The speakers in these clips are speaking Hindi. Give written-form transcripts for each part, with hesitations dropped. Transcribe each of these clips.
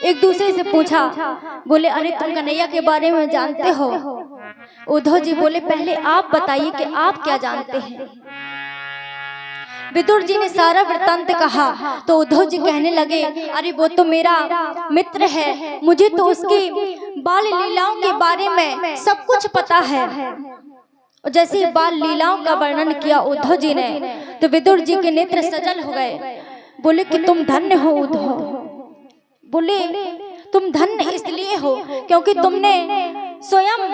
एक दूसरे से पूछा, बोले अरे तुम कन्हैया के बारे में जानते हो? उद्धव जी बोले पहले आप बताइए कि आप क्या जानते हैं। विदुर जी ने सारा वृत्तांत कहा तो उद्धव जी कहने लगे, अरे वो तो मेरा मित्र है, मुझे तो उसकी बाल लीलाओं के बारे में सब कुछ पता है। और जैसे ही बाल लीलाओं का वर्णन किया उद्धव जी ने तो विदुर जी के नेत्र सजल हो गए। बोले कि तुम धन्य हो उद्धव। बोले तुम धन्य इसलिए हो क्योंकि तुमने स्वयं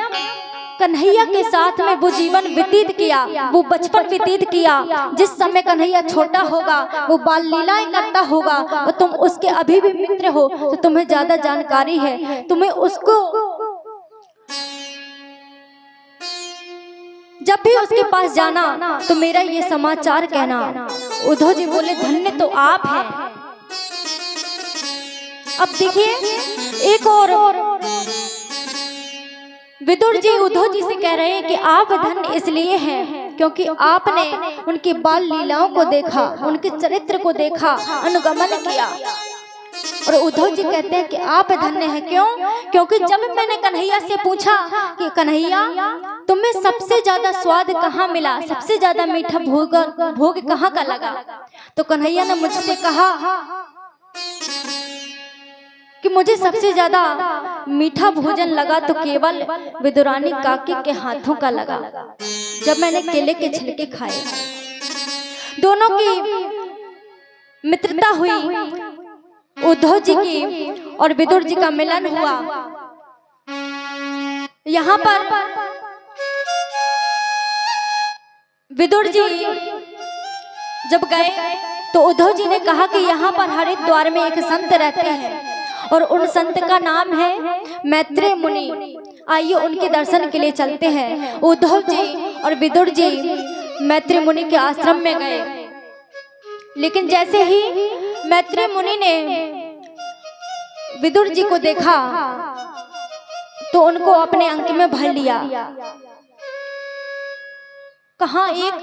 कन्हैया के साथ में वो जीवन व्यतीत किया, वो बचपन व्यतीत किया। जिस समय कन्हैया छोटा होगा वो बाल लीलाएं करता होगा और तुम उसके अभी भी मित्र हो तो तुम्हें ज्यादा जानकारी है, तुम्हें उसको जब भी उसके पास जाना तो मेरा ये समाचार कहना। उद्धव जी बोले धन्य तो आप हैं। अब देखिए एक और विदुर जी उद्धव जी से कह रहे हैं कि आप धन्य इसलिए हैं क्योंकि आपने उनकी बाल लीलाओं को देखा, उनके चरित्र को देखा, अनुगमन किया। और उद्धव जी कहते हैं कि आप धन्य हैं। क्यों? क्योंकि जब मैंने कन्हैया से पूछा कि कन्हैया तुम्हें सबसे ज्यादा स्वाद कहाँ मिला, सबसे ज्यादा मीठा भोग कहाँ का लगा, तो कन्हैया ने मुझसे कहा कि मुझे सबसे ज्यादा मीठा भोजन लगा तो केवल विदुरानी काकी के हाथों का लगा, जब मैंने केले के छिलके खाए। दोनों की मित्रता हुई, उद्धव जी की और विदुर जी का मिलन हुआ। यहाँ पर विदुर जी जब गए तो उद्धव जी ने कहा कि यहाँ पर हरिद्वार में एक संत रहते हैं और उन संत का नाम है मैत्रेय मुनि। आइए उनके दर्शन के लिए चलते हैं। उद्धव जी और विदुर जी मैत्रेय मुनि के आश्रम में गए, लेकिन जैसे ही मैत्रेय मुनि ने विदुर जी को देखा तो उनको अपने अंक में भर लिया। कहाँ एक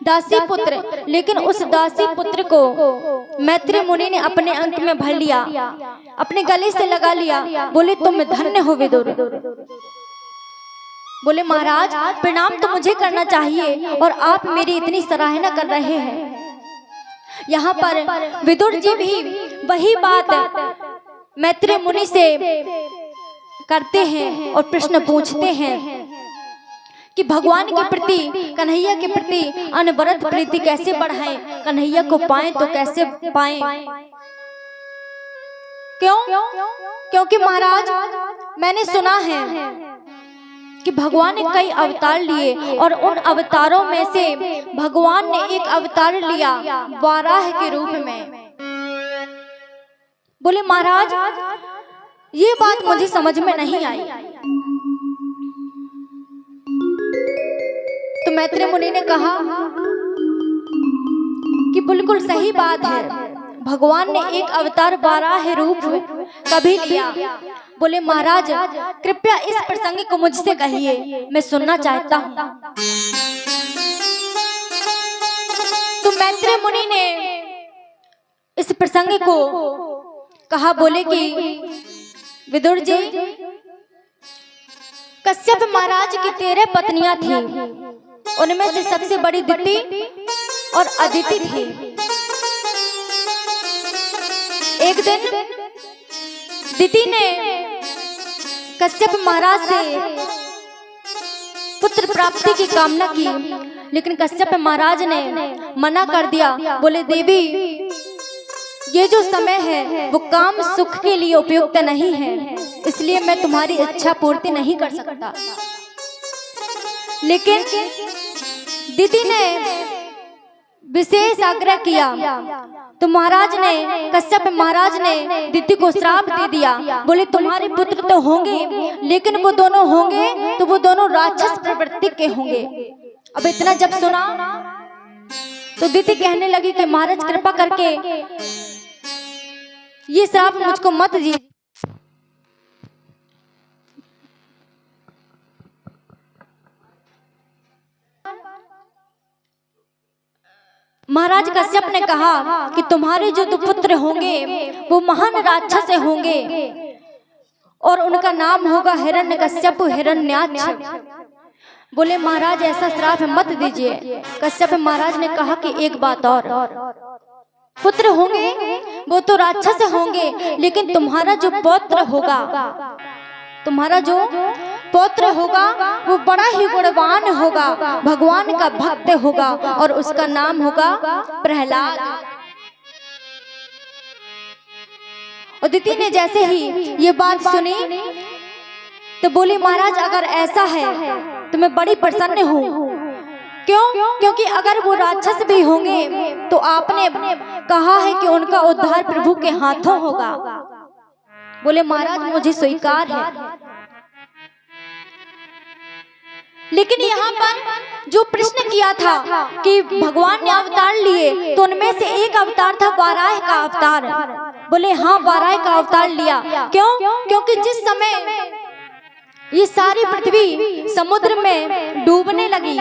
दासी पुत्र, लेकिन उस दासी पुत्र को मैत्रेय मुनि ने अपने अंक में भर लिया, अपने गले से लगा लिया। बोले तुम धन्य हो विदुर। बोले महाराज प्रणाम तो मुझे करना चाहिए और आप मेरी इतनी सराहना कर रहे हैं। यहाँ पर विदुर जी भी वही बात मैत्रेय मुनि से करते हैं और प्रश्न पूछते हैं कि भगवान के प्रति, कन्हैया के प्रति अनवरत प्रीति कैसे बढ़ाएं, कन्हैया को पाएं तो कैसे पाएं। क्यों? क्योंकि महाराज मैंने सुना है कि भगवान ने कई अवतार लिए और उन अवतारों में से भगवान ने एक अवतार लिया वाराह के रूप में। बोले महाराज ये बात मुझे समझ में नहीं आई। तो मैत्रेय मुनि ने कहा कि बिल्कुल सही बात है, भगवान ने एक अवतार वाराह रूप कभी लिया। बोले महाराज कृपया इस प्रसंग को मुझसे कहिए, मैं सुनना चाहता हूँ। तो मैत्रेय मुनि ने इस प्रसंग को कहा। बोले कि विदुर जी कश्यप महाराज की 13 पत्नियां थी, उनमें से सबसे बड़ी दिति और अदिति थी। एक दिन दिति ने कश्यप महाराज से पुत्र प्राप्ति की कामना की, लेकिन कश्यप महाराज ने मना कर दिया। बोले देवी ये जो समय है वो काम सुख के लिए उपयुक्त नहीं है, इसलिए मैं तुम्हारी इच्छा पूर्ति नहीं कर सकता। लेकिन दिति ने विशेष आग्रह किया तो महाराज ने, कश्यप महाराज ने दिति को श्राप दे दिया। बोले तुम्हारे पुत्र तो होंगे, लेकिन वो दोनों होंगे तो वो दोनों राक्षस प्रवृत्ति के होंगे। अब इतना जब सुना तो दिति कहने लगी कि महाराज कृपा करके ये श्राप मुझको मत दीजिए। महाराज कश्यप ने कहा कि तुम्हारे जो 2 पुत्र होंगे वो महान राक्षस होंगे और उनका नाम होगा हिरण्यकश्यप हिरण्याक्ष। बोले महाराज ऐसा श्राप मत दीजिए। कश्यप महाराज ने कहा कि एक बात और, पुत्र होंगे वो तो राक्षस होंगे, लेकिन तुम्हारा जो पौत्र होगा, तुम्हारा जो पौत्र होगा वो बड़ा ही गुणवान होगा, भगवान का भक्त होगा और उसका नाम होगा प्रहलाद। अदिति ने जैसे ही ये बात सुनी तो बोली महाराज अगर ऐसा है तो मैं बड़ी प्रसन्न हूँ। क्यों? क्योंकि अगर वो राक्षस भी होंगे तो आपने कहा है कि उनका उद्धार प्रभु के हाथों होगा। बोले महाराज मुझे स्वीकार है, लेकिन यहाँ पर जो प्रश्न किया था कि भगवान ने अवतार लिए तो उनमें से एक अवतार था वाराह का अवतार। बोले हाँ वाराह का अवतार लिया। क्यों? क्योंकि जिस समय ये सारी पृथ्वी समुद्र में डूबने लगी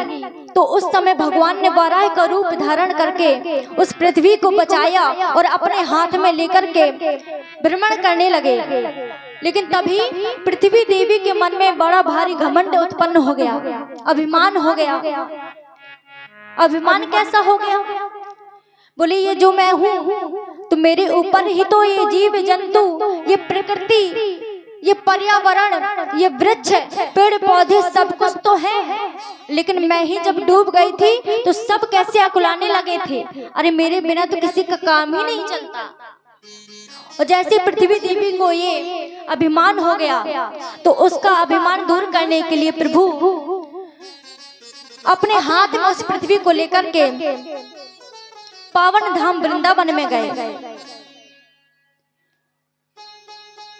तो उस समय भगवान ने वाराह का रूप धारण करके उस पृथ्वी को बचाया और अपने हाथ में लेकर के भ्रमण करने लगे। लेकिन तभी पृथ्वी देवी के मन में बड़ा भारी घमंड उत्पन्न हो गया, अभिमान हो गया। अभिमान कैसा हो गया? बोले ये जो मैं हूँ तो मेरे ऊपर ही तो ये जीव जंतु, ये प्रकृति, ये पर्यावरण, ये वृक्ष, पेड़ पौधे सब कुछ तो है, लेकिन मैं ही जब डूब गई थी तो सब कैसे अकुलाने लगे थे। अरे मेरे बिना तो किसी का काम ही नहीं चलता। और जैसे पृथ्वी देवी को ये अभिमान हो गया तो उसका अभिमान दूर करने के लिए प्रभु अपने हाथ में उस पृथ्वी को लेकर के पावन धाम वृंदावन में गए।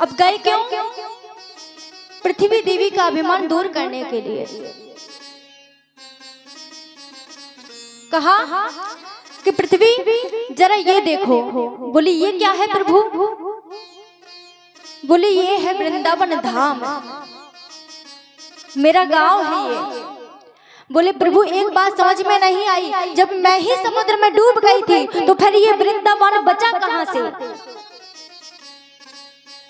अब गए क्यों? पृथ्वी देवी का अभिमान दूर करने के लिए। कहा कि पृथ्वी जरा ये देखो। बोली ये क्या है प्रभु? बोली ये है वृंदावन धाम, मेरा गांव है ये। बोले प्रभु एक बात समझ में नहीं आई, जब मैं ही समुद्र में डूब गई थी तो फिर ये वृंदावन बचा कहां से?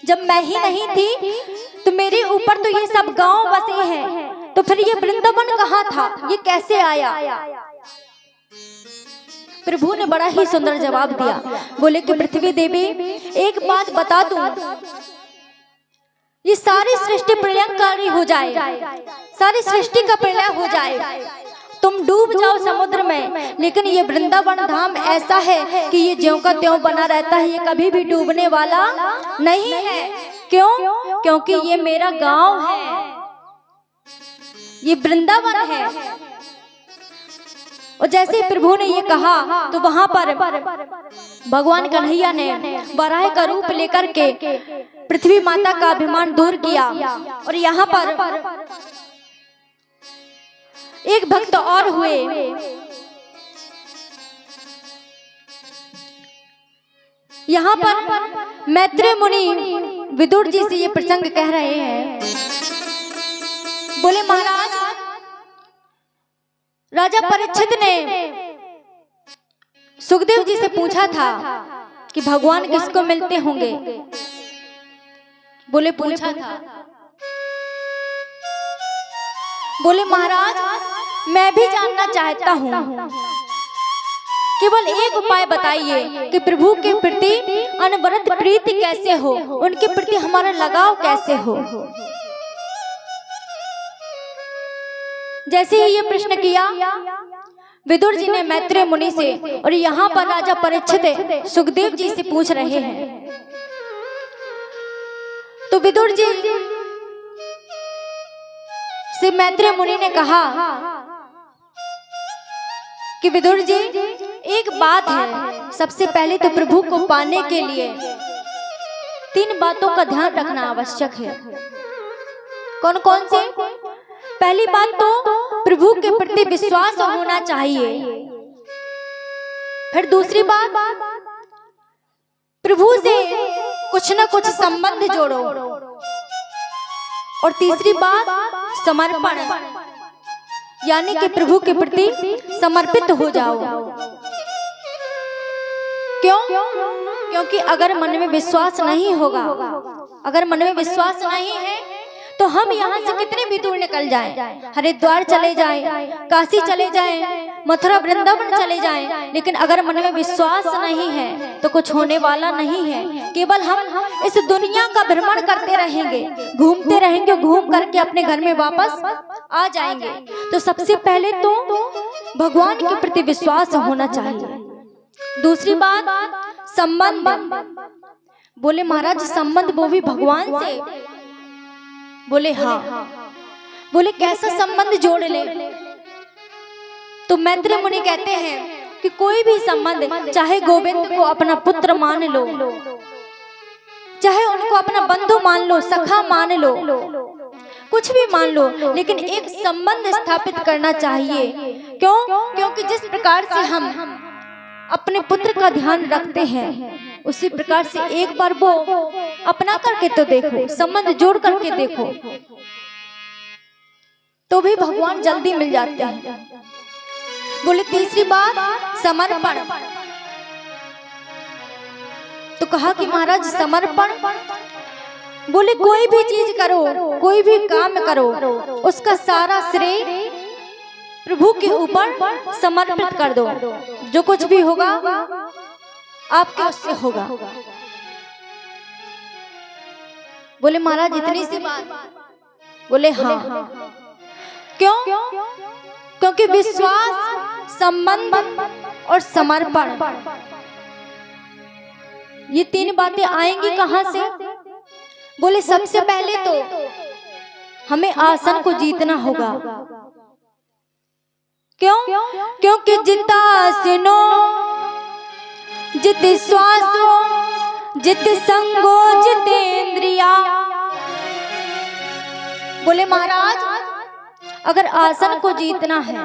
जब मैं ही नहीं थी तो मेरे ऊपर तो ये सब गांव बसे हैं, तो फिर ये वृंदावन कहाँ था? ये कैसे आया? प्रभु ने बड़ा ही सुंदर जवाब दिया। बोले कि पृथ्वी देवी एक बात बता दूं, ये सारी सृष्टि प्रलयंकारी हो जाए, सारी सृष्टि का प्रलय हो जाए, तुम डूब जाओ समुद्र में, लेकिन ये वृंदावन धाम ऐसा है कि ये ज्यों का त्यों बना रहता है, ये कभी भी डूबने वाला नहीं है। क्यों? क्योंकि ये मेरा गांव है, ये वृंदावन है। और जैसे प्रभु ने ये कहा तो वहां पर भगवान कन्हैया ने वराह का रूप लेकर के पृथ्वी माता का अभिमान दूर किया। और यहाँ पर एक भक्त और हुए। यहाँ पर मैत्रेय मुनि विदुर जी से ये प्रसंग कह रहे हैं। बोले महाराज राजा परीक्षित ने सुखदेव जी से पूछा था कि भगवान किसको मिलते होंगे? बोले पूछा था। बोले महाराज मैं भी जानना चाहता हूँ, केवल एक उपाय बताइए कि प्रभु के प्रति अनवरत प्रीति कैसे हो, उनके प्रति हमारा लगाव कैसे हो। जैसे ही ये प्रश्न किया विदुर जी ने मैत्रेय मुनि से, और यहाँ पर राजा परीक्षित सुखदेव जी से पूछ रहे हैं। तो विदुर जी से मैत्रेय मुनि ने कहा कि विदुर जी एक बात है, सबसे पहले तो प्रभु को पाने के लिए 3 बातों का ध्यान रखना आवश्यक है। कौन कौन से? पहली बात तो प्रभु के प्रति विश्वास होना चाहिए। फिर दूसरी बात प्रभु से कुछ न कुछ संबंध जोड़ो, और तीसरी बात समर्पण, यानी कि प्रभु के प्रति समर्पित हो जाओ। क्यों? क्योंकि अगर मन में विश्वास नहीं होगा, अगर मन में विश्वास नहीं है तो हम यहाँ से कितने भी दूर निकल जाएं, हरिद्वार चले जाएं, काशी चले जाएं, मथुरा वृंदावन चले जाएं, लेकिन अगर मन में विश्वास नहीं है तो कुछ होने वाला नहीं है। केवल हम इस दुनिया का भ्रमण करते रहेंगे, घूमते रहेंगे, घूम करके अपने घर में वापस आ जाएंगे। तो सबसे पहले तो भगवान के प्रति विश्वास होना चाहिए। दूसरी बात, संबंध। बोले महाराज संबंध वो भी भगवान से? बोले हाँ। बोले कैसा संबंध जोड़ ले? तो मैत्रेय मुनि कहते हैं कि कोई भी संबंध, चाहे गोविंद को अपना पुत्र मान लो, चाहे उनको अपना बंधु मान लो, सखा मान लो, कुछ भी मान लो, लेकिन एक संबंध स्थापित करना चाहिए। क्यों? क्योंकि जिस प्रकार से हम अपने पुत्र का ध्यान रखते हैं उसी प्रकार से एक बार वो अपना करके तो देखो, संबंध जोड़ करके देखो, तो भी भगवान जल्दी मिल जाते हैं। बोले तीसरी बात, समर्पण। तो कहा कि महाराज समर्पण, बोले कोई भी चीज करो, कोई भी काम करो, उसका सारा श्रेय प्रभु के ऊपर समर्पित कर दो। जो कुछ भी होगा आपके उससे होगा। बोले महाराज इतनी सी बात? बोले हाँ। क्यों? क्योंकि विश्वास, संबंध और समर्पण, ये तीन बातें आएंगी कहां से? बोले सबसे पहले तो हमें आसन को जीतना होगा। क्यों? क्योंकि जितासनो जित श्वासो जित संगो जितेंद्रिया। बोले महाराज अगर आसन को जीतना है,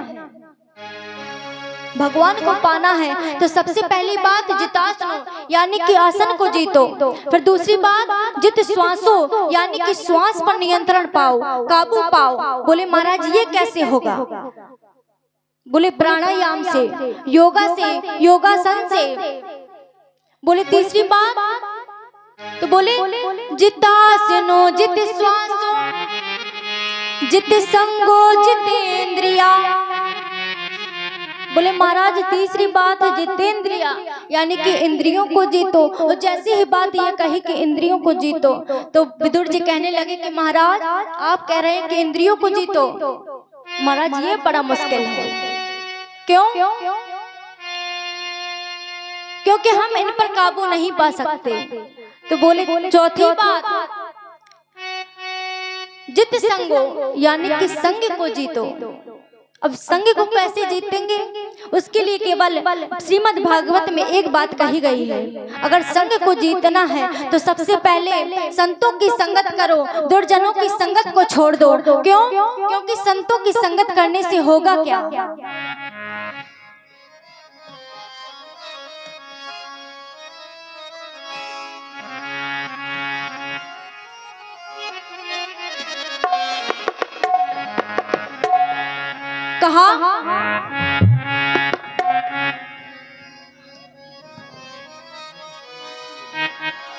भगवान को पाना है, तो सबसे पहली बात जितासनो यानी कि आसन को जीतो। फिर दूसरी बात जित श्वासो यानी कि श्वास पर नियंत्रण पाओ, काबू पाओ। बोले महाराज ये कैसे होगा? बोले प्राणायाम से, योगा से, योगासन से। बोले तीसरी बात, तो बोले जितासनो जित श्वासो जित संगो जितेंद्रिया। बोले महाराज तीसरी बात है जितेंद्रिया यानी कि इंद्रियों को जीतो। तो जैसे ही बात ये कही कि इंद्रियों को जीतो, तो विदुर जी कहने लगे कि महाराज आप कह रहे हैं कि इंद्रियों को जीतो। महाराज ये बड़ा मुश्किल है। क्यों? क्योंकि हम इन पर काबू नहीं पा सकते। तो बोले चौथी बात जित संगो यानी कि संग को जीतो। अब संग को कैसे जीतेंगे? उसके लिए केवल श्रीमद् भागवत में एक बात कही गई है, अगर संग को जीतना है तो सबसे पहले संतों की संगत करो, दुर्जनों की संगत को छोड़ दो। क्यों? क्योंकि संतों की संगत करने से होगा क्या? कहा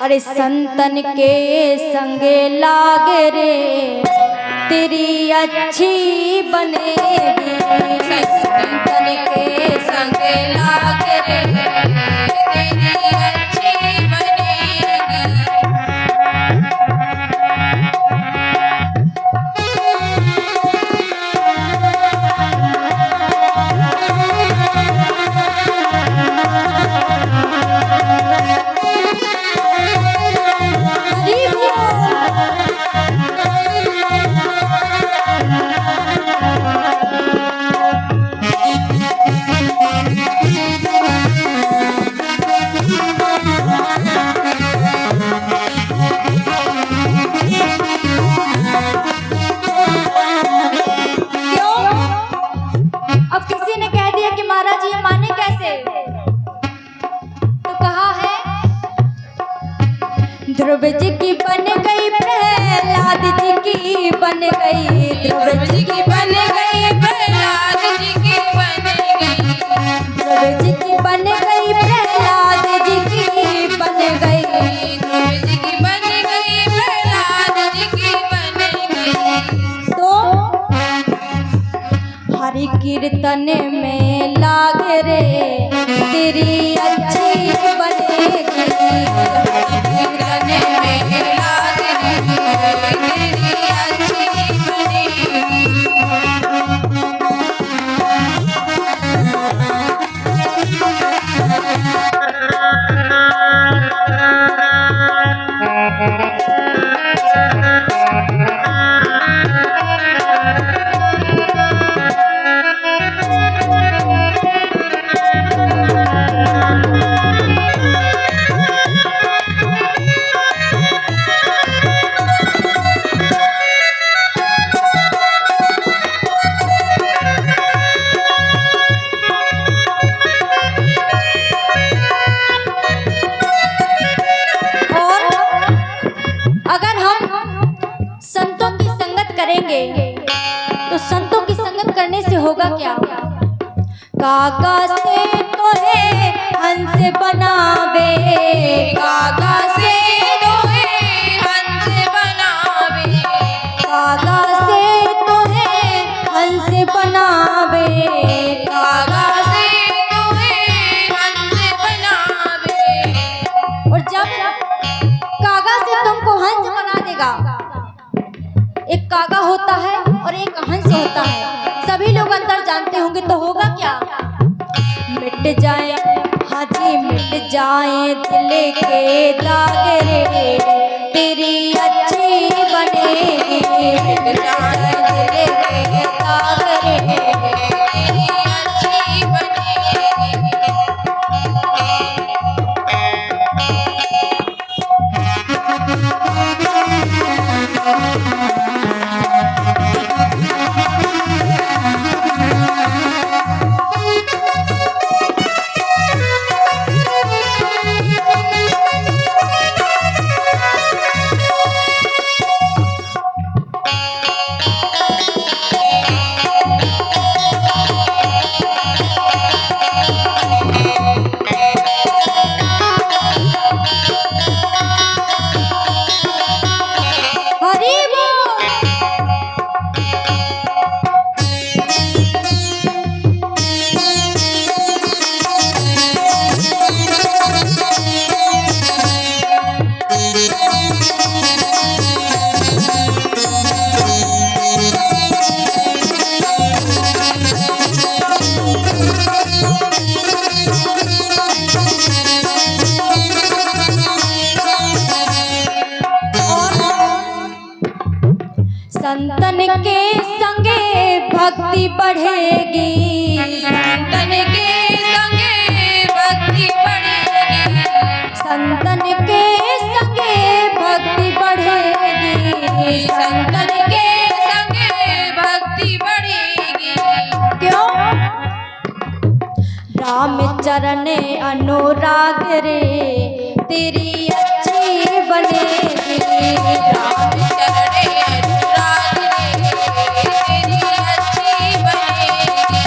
अरे संतन के संगे लागे रे तेरी अच्छी बनेगी। संतन के संगे लागे रे तेरी अच्छी बनेगी। ध्रुव जी की बन गई, प्रहलाद जी की बन गई, ध्रुव जी की बन गई, प्रहलाद जी की बन गई, ध्रुव जी की बन गई, प्रहलाद जी की बन तने में लाग रे तेरी अच्छी बनेगी, तने में लाग रे तेरी अच्छी बनेगी। तो संतों की संगत करने से होगा क्या? कागा से तो है हंस बनावे, कागा से तो है हंस बनावे, कागा से तो है हंस बनावे, कागा से तो है हंस बनावे। और जब कागा से तुमको हंस बना देगा, एक कागा होता है और एक हंस होता है, सभी लोग अंदर जानते होंगे, तो होगा क्या? मिट जाए हाजी मिट जाए दिल के दाग रे तेरी अच्छी बनेगी, मिट जाए दिल के दाग रे तेरी अच्छी बनेगी। संतन के संगे भक्ति बढ़ेगी, संतन के संगे भक्ति बढ़ेगी, संतन के संगे भक्ति बढ़ेगी, संतन के संगे भक्ति बढ़ेगी। क्यों? राम चरण अनुराग रे तेरी अच्छी बनेगी, राम चरण अनुराग रे तेरी अच्छी बनेगी।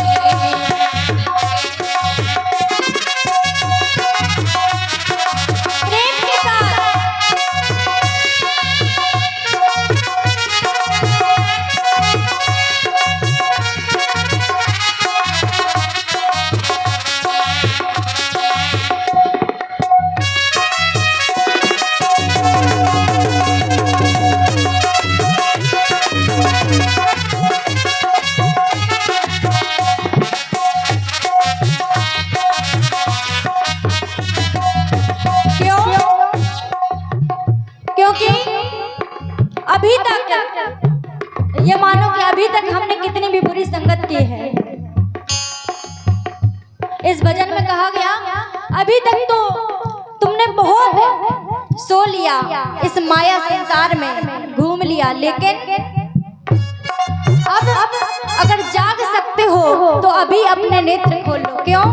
प्रेम के साथ अभी तक ये मानो कि अभी तक हमने कितनी भी बुरी संगत की है। इस भजन में कहा गया अभी तक तो तुमने बहुत सो लिया, इस माया संसार में घूम लिया, लेकिन अब अगर जाग सकते हो तो अभी अपने नेत्र खोलो। क्यों?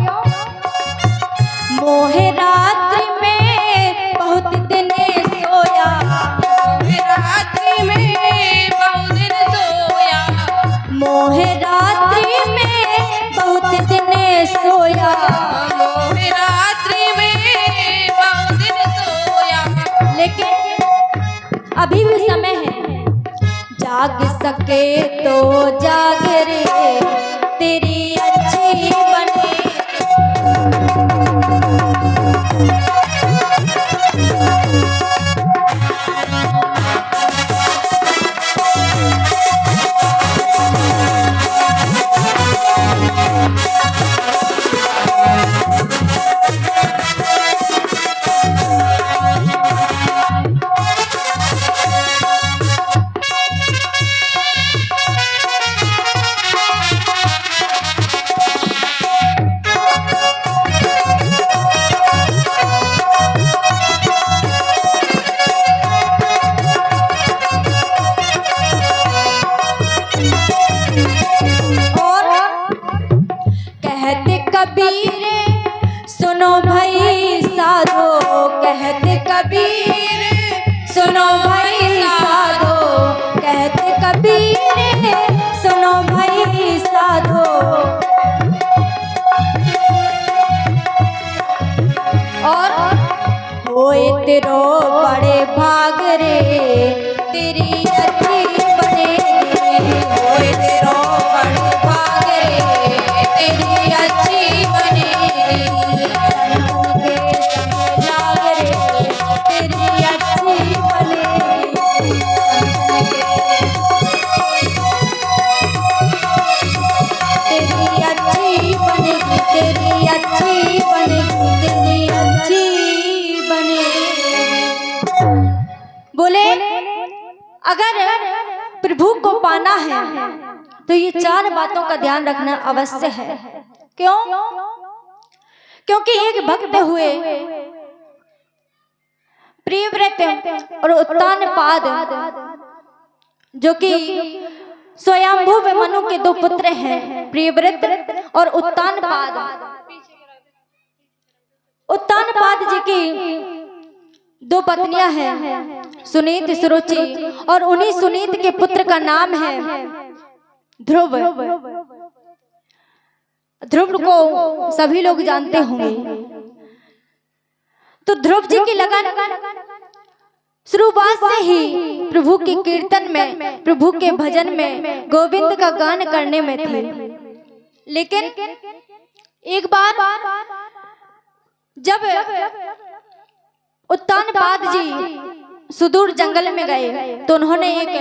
मोहे रात्रि में बहुत दिन सोया, रात्रि में बहुत दिन सोया, मोहे रात्रि में बहुत दिन सोया, मोहे रात्रि में बहुत दिन सोया। लेकिन अभी भी समय है, जाग सके तो जाग रे तेरी सुनो भाई साधो, कहते कबीर सुनो भाई साधो। और होए तेरो बड़े भाग रे, तेरी अच्छी बनेगी। होए तेरो बड़े भाग रे, तेरी अच्छी बनेगी। संतन के संग लाग रे, तेरी अच्छी बनेगी। संतन के तेरी अच्छी बनेगी, तेरी अच्छी बनेगी, तेरी अच्छी बनेगी। बोले अगर प्रभु को पाना है तो ये चार बातों का ध्यान रखना अवश्य है। क्यों? क्योंकि एक भक्त हुए प्रियव्रत और उत्तानपाद, जो कि स्वयंभू व मनु के दो पुत्र हैं, प्रियव्रत और उत्तानपाद। उत्तानपाद जी की दो पत्नियां हैं, सुनीत सुरुचि, और उन्हीं सुनीत के पुत्र का नाम है ध्रुव। ध्रुव को सभी लोग जानते होंगे। तो ध्रुव जी की लगन शुरुआत से ही प्रभु के कीर्तन में, प्रभु के भजन में, गोविंद का गान करने में थे। लेकिन एक बार जब उत्तानपाद जी सुदूर जंगल में गए तो उन्होंने एक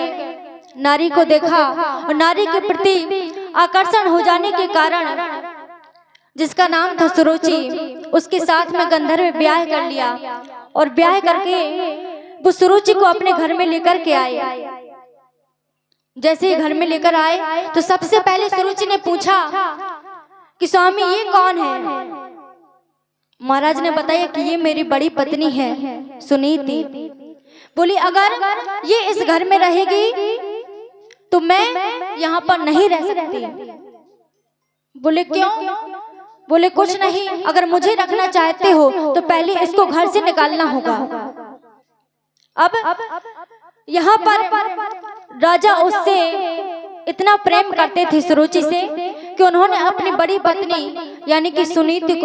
नारी को देखा, और नारी के प्रति आकर्षण हो जाने के कारण, जिसका नाम था सुरुचि, उसके साथ में गंधर्व ब्याह कर लिया। और ब्याह करके वो सुरुचि को अपने घर में लेकर के आए। जैसे ही घर में लेकर आए तो सबसे पहले सुरुचि ने पूछा कि स्वामी ये कौन है? महाराज ने बताया कि ये मेरी बड़ी पत्नी है सुनीति। बोली अगर ये इस घर में रहेगी तो मैं यहाँ पर नहीं रह सकती। बोले क्यों? बोले कुछ नहीं, अगर मुझे रखना चाहते हो तो पहले इसको घर से निकालना होगा। अब यहाँ पर राजा उससे इतना प्रेम करते थे सुरुचि से कि उन्होंने अपनी बड़ी पत्नी यानी कि सुनीति को